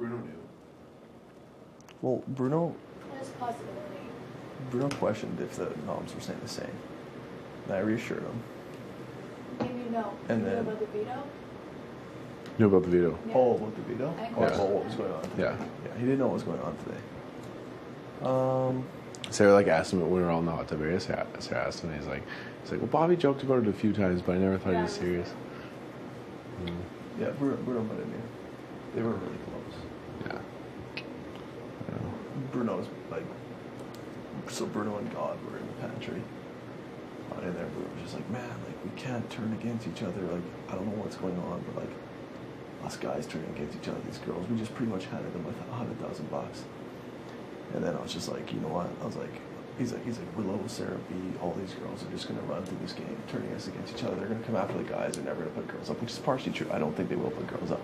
Bruno knew. Well, Bruno There's a possibility. Bruno questioned if the noms were saying the same. And I reassured him. Maybe you know. And you know then- about the veto? Knew about the veto. Yeah. Oh, about the veto? I Oh, Yeah. about what was going on today. Yeah. Yeah, he didn't know what was going on today. Sarah like asked him when we were all in the hot tub area. Sarah asked him, and he's like, well, Bobby joked about it a few times, but I never thought he was serious. Yeah, Bruno might have knew. They were really close. Yeah. Bruno's like, so Bruno and God were in the pantry. And there, Bruno was just like, man, like we can't turn against each other. Like I don't know what's going on, but like us guys turning against each other, these girls, we just pretty much handed them $100,000. And then I was just like, you know what? I was like, he's like Willow, Sarah B, all these girls are just gonna run through this game, turning us against each other. They're gonna come after the guys. They're never gonna put girls up, which is partially true. I don't think they will put girls up.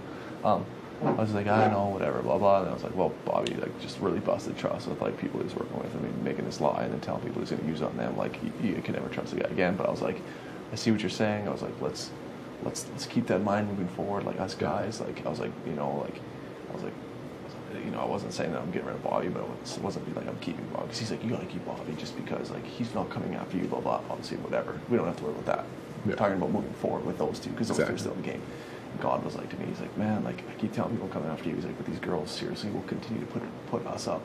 I was like, I don't know, whatever, blah blah. And I was like, well, Bobby like just really busted trust with like people he's working with. I mean, making this lie and then telling people he's gonna use on them. Like you can never trust the guy again. But I was like, I see what you're saying. I was like, let's keep that in mind moving forward. Like us guys, like I was like, you know, I wasn't saying that I'm getting rid of Bobby, but it wasn't like I'm keeping Bobby because he's like, you gotta keep Bobby just because like he's not coming after you, blah blah. Obviously, whatever. We don't have to worry about that. Yeah. We're talking about moving forward with those two because those two are still in the game. God was like to me, he's like, man, like I keep telling people coming after you. He's like, but these girls seriously will continue to put us up,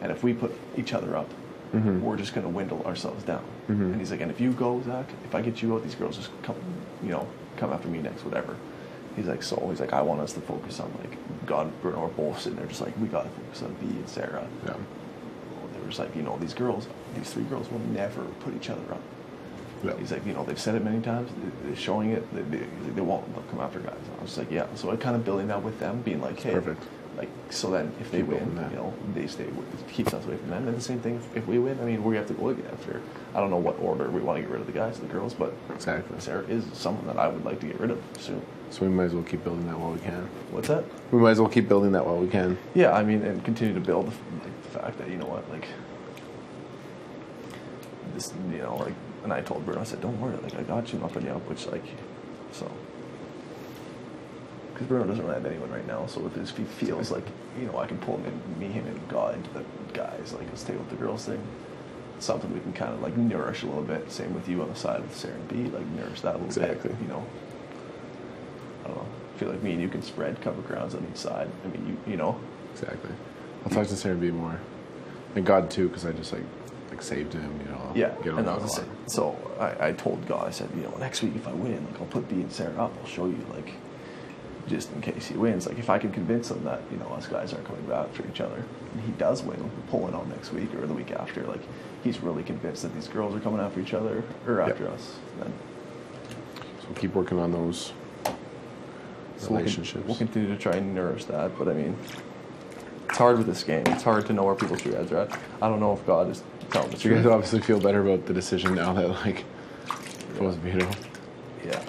and if we put each other up, we're just gonna dwindle ourselves down. And he's like, and if you go, Zach, if I get you out, these girls just come after me next, whatever. He's like, I want us to focus on like God and Bruno are both sitting there just like we gotta focus on B and Sarah. Yeah. They were just like, these three girls will never put each other up. Yeah. He's like, they've said it many times. They're showing it. They won't. They'll come after guys. And I was just like, yeah. So I kind of building that with them, being like, hey, Perfect. like so then if they win, they stay. It keeps us away from them. And the same thing if we win. I mean, we have to go again after. I don't know what order we want to get rid of the guys and the girls, but Exactly. Sarah is someone that I would like to get rid of soon. So we might as well keep building that while we can. What's that? We might as well keep building that while we can. Yeah, I mean, and continue to build the fact that like this, like. And I told Bruno, I said, don't worry, like, I got you, I'm up and up, which, like, so. Because Bruno doesn't really have anyone right now, so if he feels like, I can pull him in, him and God into the guys, like, stay with the girls thing. It's something we can kind of, like, nourish a little bit. Same with you on the side with Sarah and B, like, nourish that a little bit, I don't know. I feel like me and you can spread cover grounds on each side. I mean, you know. Exactly. I'll talk to Sarah and B more. And God, too, because I just, like saved him, Yeah, get on and the I was clock. so I told God, I said, next week if I win, like I'll put B and Sarah up. I'll show you, like, just in case he wins. Like if I can convince him that us guys aren't coming back after each other, and he does win, we're pulling on next week or the week after. Like he's really convinced that these girls are coming after each other or after us. Then So we'll keep working on those relationships. We'll continue to try and nourish that. But I mean, it's hard with this game. It's hard to know where people's true heads are at. I don't know if God is telling the You guys truth. obviously feel better about the decision now that it was veto. Yeah.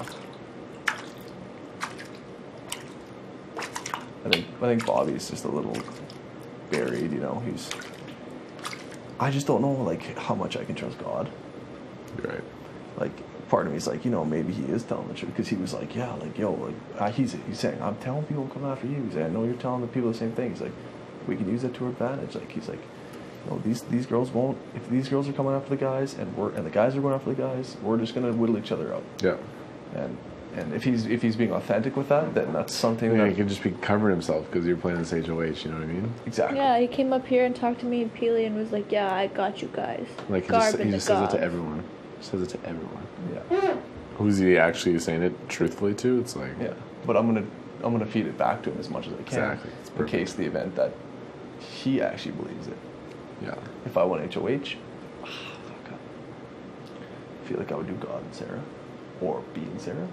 I think Bobby's just a little buried, I just don't know like how much I can trust God. You're right. Like part of me is like, maybe he is telling the truth because he was like, yeah, like he's saying, I'm telling people to come after you. He's like, I know you're telling the people the same thing. He's like, we can use that to our advantage. Like he's like, these girls won't. If these girls are coming after the guys and the guys are going after the guys, we're just gonna whittle each other up. Yeah. And if he's being authentic with that, then that's something that he can just be covering himself because you're playing this HOH. You know what I mean? Exactly. Yeah, he came up here and talked to me and Peely and was like, yeah, I got you guys. Like he just says it to everyone. Says it to everyone. Yeah. Who's he actually saying it truthfully to? It's like Yeah. But I'm gonna feed it back to him as much as I can. Exactly. It's in perfect. case the event that he actually believes it. Yeah. If I won HOH, I feel like I would do God and Sarah, or B and Sarah.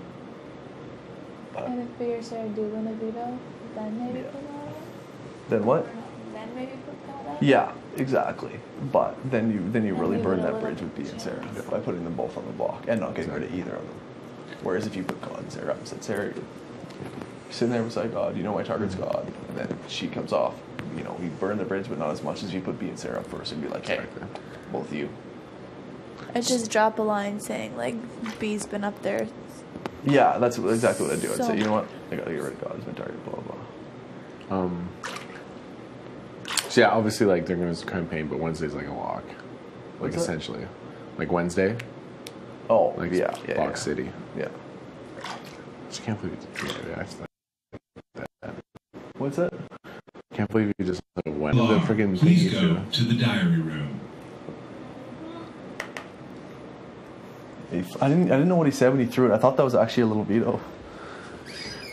But And if B or Sarah do win a veto, then maybe put that up? then what? Then maybe put that up? Yeah, exactly. But then you really you burn leave that a bridge little with B and Sarah chance. by putting them both on the block and not getting rid of either of them. Whereas if you put God and Sarah up and said, Sarah, you're sitting there beside God, my target's God, and then she comes off, you burn the bridge, but not as much as you put B and Sarah up first and be like, hey, both of you. I just drop a line saying, like, B's been up there. Yeah, that's exactly what I'd do. I'd So- say, you know what, I gotta get rid of God, he's my target, blah, blah, blah. So yeah, obviously, like they're going to campaign, but Wednesday's like a lock, like What's that? essentially, like Wednesday, Oh, like yeah. Lock City. Yeah. Just can't believe you reacted like that. What's that? Can't believe you just went to the Alarm. freaking Please thing. go to the diary room. I didn't know what he said when he threw it. I thought that was actually a little veto.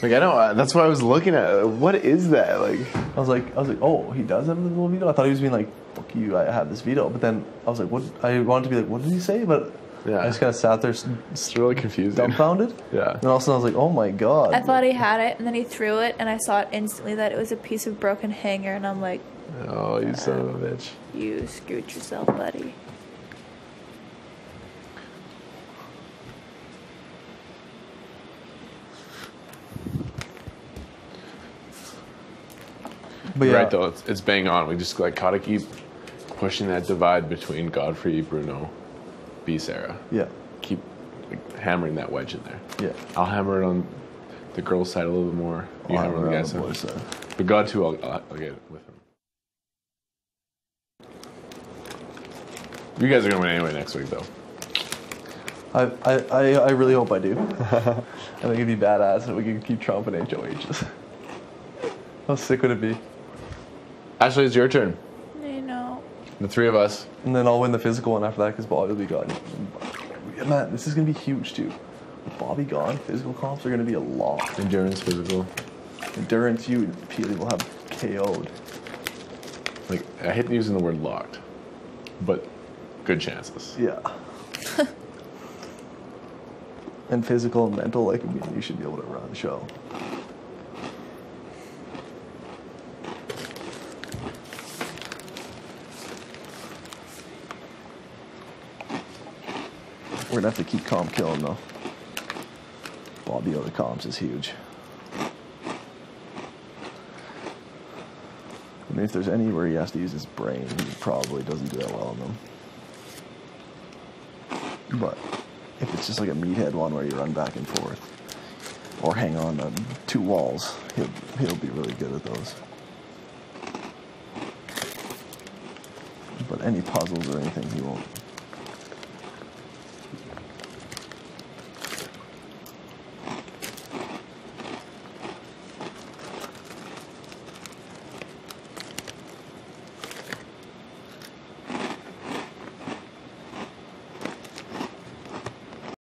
Like I know that's what I was looking at. What is that? Like I was like, oh, he does have a little veto. I thought he was being like, fuck you, I have this veto. But then I was like, what? I wanted to be like, what did he say? But yeah, I just kind of sat there, it's really confusing. dumbfounded. Yeah. And all of a sudden I was like, oh my god. I thought he had it, and then he threw it, and I saw it instantly that it was a piece of broken hanger, and I'm like, Oh, you son of a bitch. you screwed yourself, buddy. But yeah, Right though, it's bang on. We just like gotta keep pushing that divide between Godfrey, Bruno, B, Sarah. yeah, Keep like, hammering that wedge in there. yeah. I'll hammer it on the girls' side a little bit more. You hammer on the guys' boys' side. side. But God too, I'll get it with him. You guys are gonna win anyway next week, though. I really hope I do. I think it'd be badass if we could keep trumping HOHs. How sick would it be? Ashley, it's your turn. You know. The three of us. And then I'll win the physical one after that because Bobby will be gone. Man, this is gonna be huge too. With Bobby gone, physical comps are gonna be a lot. Endurance, physical. Endurance, you and Peely will have KO'd. Like I hate using the word locked, but good chances. Yeah. And physical and mental, like, I mean, you should be able to run the show. We're gonna have to keep comp killing though. Bobby out of comps is huge. I mean, if there's anywhere he has to use his brain, he probably doesn't do that well in them. But if it's just like a meathead one where you run back and forth or hang on to two walls, he'll be really good at those. But any puzzles or anything, he won't.